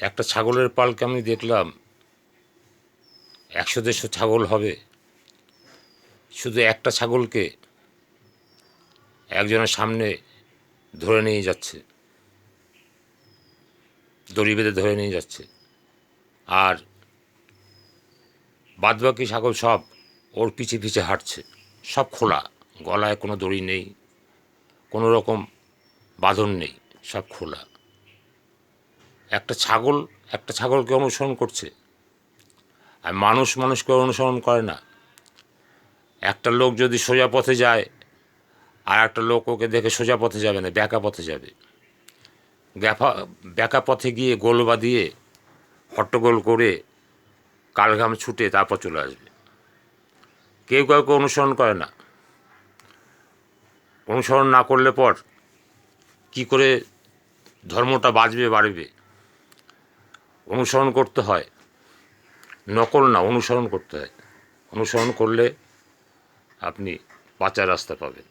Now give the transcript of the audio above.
একটা ছাগলের পালকে আমি দেখলাম 100-150 ছাগল হবে, শুধু একটা ছাগলকে একজনের সামনে ধরে নিয়ে যাচ্ছে, দড়ি বেঁধে ধরে নিয়ে যাচ্ছে, আর বাদবাকি ছাগল সব ওর পিছে পিছে হাঁটছে, সব খোলা, গলায় কোনো দড়ি নেই, কোনো রকম বাঁধন নেই, সব খোলা। একটা ছাগলকে অনুসরণ করছে, আর মানুষ মানুষকে অনুসরণ করে না। একটা লোক যদি সোজা পথে যায়, আর একটা লোক ওকে দেখে সোজা পথে যাবে না, ব্যাকা পথে যাবে। ব্যাকা পথে গিয়ে গোল বাঁধিয়ে হট্টগোল করে কালঘাম ছুটে তারপর চলে আসবে। কেউ কাউকে অনুসরণ করে না। অনুসরণ না করলে পর কি করে ধর্মটা বাড়বে? অনুসরণ করতে হয়, নকল না, অনুসরণ করতে হয়। অনুসরণ করলে আপনি বাঁচার রাস্তা পাবেন।